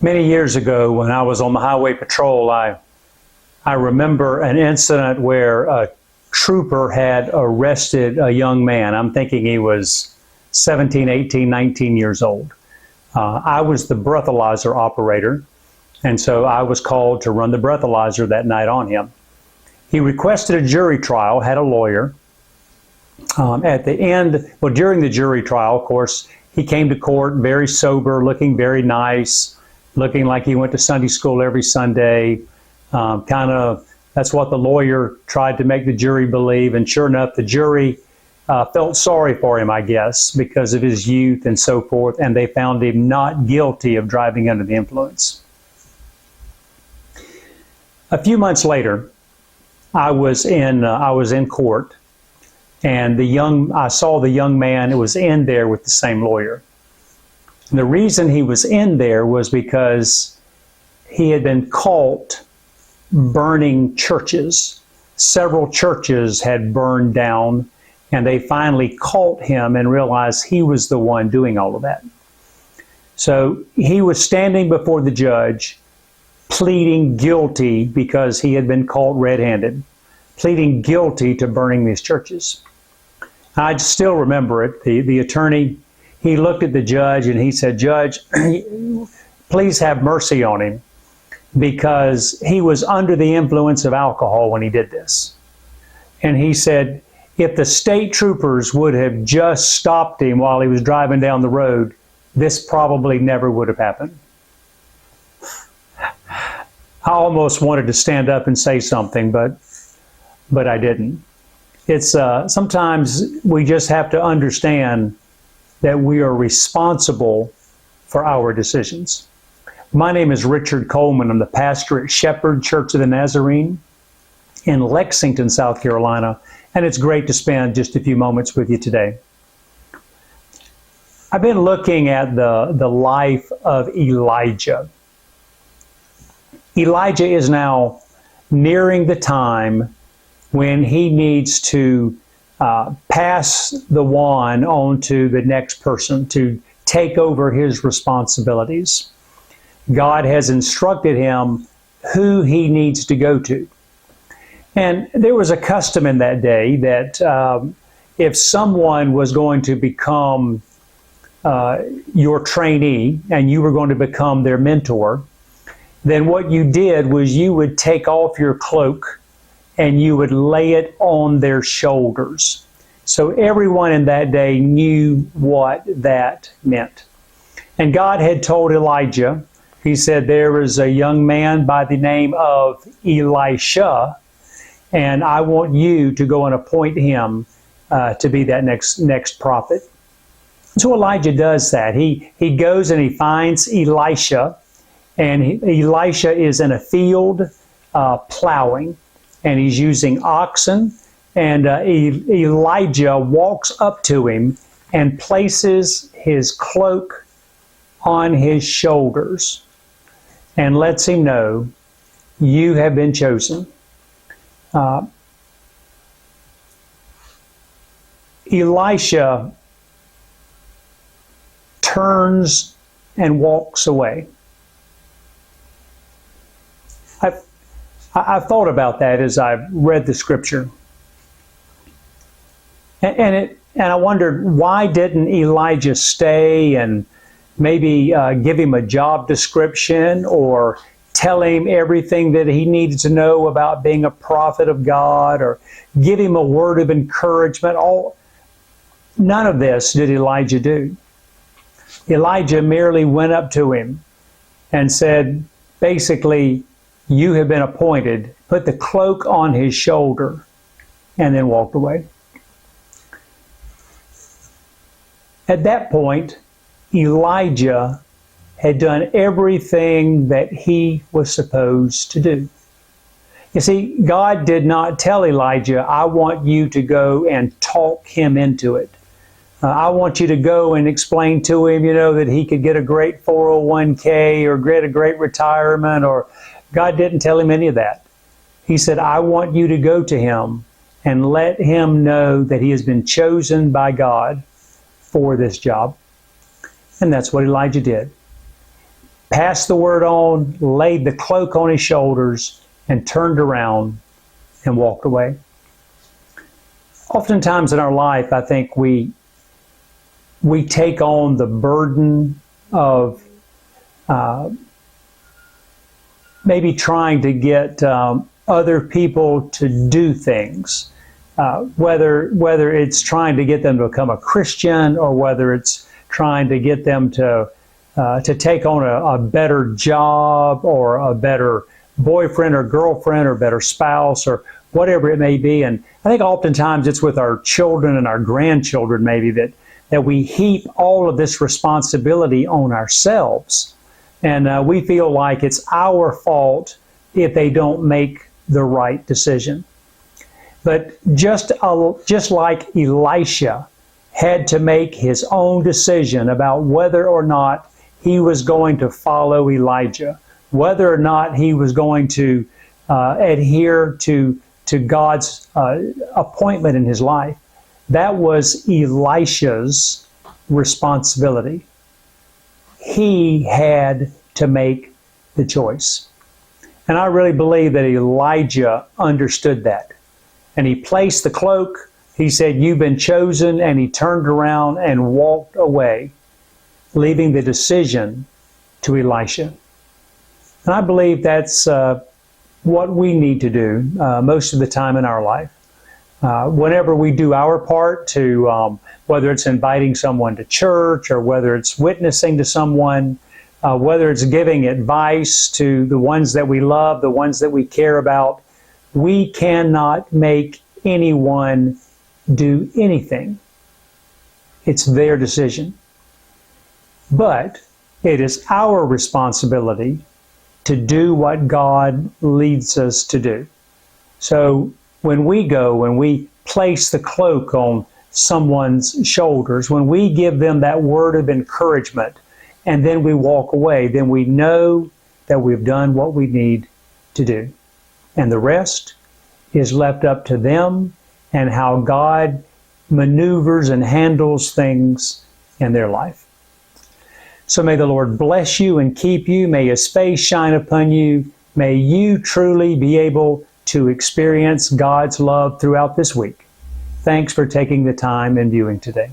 Many years ago, when I was on the highway patrol, I remember an incident where a trooper had arrested a young man. I'm thinking he was 17, 18, 19 years old. I was the breathalyzer operator, and so I was called to run the breathalyzer that night on him. He requested a jury trial, had a lawyer. At the end, well, during the jury trial, of course, he came to court very sober, looking very nice, looking like he went to Sunday school every Sunday. That's what the lawyer tried to make the jury believe. And sure enough, the jury felt sorry for him, I guess, because of his youth and so forth. And they found him not guilty of driving under the influence. A few months later, I was in court, and I saw the young man who was in there with the same lawyer. And the reason he was in there was because he had been caught burning churches. Several churches had burned down, and they finally caught him and realized he was the one doing all of that. So he was standing before the judge, pleading guilty because he had been caught red-handed, pleading guilty to burning these churches. I still remember it. The attorney, he looked at the judge and he said, "Judge, please have mercy on him because he was under the influence of alcohol when he did this." And he said, if the state troopers would have just stopped him while he was driving down the road, this probably never would have happened. I almost wanted to stand up and say something, but I didn't. It's sometimes we just have to understand that we are responsible for our decisions. My name is Richard Coleman. I'm the pastor at Shepherd Church of the Nazarene in Lexington, South Carolina, and it's great to spend just a few moments with you today. I've been looking at the life of Elijah. Elijah is now nearing the time when he needs to pass the wand on to the next person to take over his responsibilities. God has instructed him who he needs to go to. And there was a custom in that day that if someone was going to become your trainee and you were going to become their mentor, then what you did was you would take off your cloak and you would lay it on their shoulders. So everyone in that day knew what that meant. And God had told Elijah, he said, there is a young man by the name of Elisha, and I want you to go and appoint him to be that next prophet. So Elijah does that. He goes and he finds Elisha, and Elisha is in a field plowing, and he's using oxen, and Elijah walks up to him and places his cloak on his shoulders and lets him know, you have been chosen. Elisha turns and walks away. I've thought about that as I've read the scripture. And I wondered, why didn't Elijah stay and maybe give him a job description or tell him everything that he needed to know about being a prophet of God or give him a word of encouragement? None of this did Elijah do. Elijah merely went up to him and said, basically, you have been appointed, put the cloak on his shoulder, and then walked away. At that point, Elijah had done everything that he was supposed to do. You see, God did not tell Elijah, I want you to go and talk him into it. I want you to go and explain to him, that he could get a great 401k or get a great retirement, or God didn't tell him any of that. He said, I want you to go to him and let him know that he has been chosen by God for this job. And that's what Elijah did. passed the word on, laid the cloak on his shoulders, and turned around and walked away. Oftentimes in our life, I think we take on the burden of maybe trying to get other people to do things, whether it's trying to get them to become a Christian, or whether it's trying to get them to take on a better job, or a better boyfriend or girlfriend, or better spouse, or whatever it may be. And I think oftentimes it's with our children and our grandchildren maybe that we heap all of this responsibility on ourselves. And we feel like it's our fault if they don't make the right decision. But just like Elisha had to make his own decision about whether or not he was going to follow Elijah, whether or not he was going to adhere to God's appointment in his life, that was Elisha's responsibility. He had to make the choice. And I really believe that Elijah understood that. And he placed the cloak, he said, "You've been chosen," and he turned around and walked away, leaving the decision to Elisha. And I believe that's what we need to do most of the time in our life. Whenever we do our part to, whether it's inviting someone to church, or whether it's witnessing to someone, whether it's giving advice to the ones that we love, the ones that we care about, we cannot make anyone do anything. It's their decision. But it is our responsibility to do what God leads us to do. So when we place the cloak on someone's shoulders, when we give them that word of encouragement, and then we walk away, then we know that we've done what we need to do. And the rest is left up to them and how God maneuvers and handles things in their life. So may the Lord bless you and keep you. May His face shine upon you. May you truly be able to experience God's love throughout this week. Thanks for taking the time and viewing today.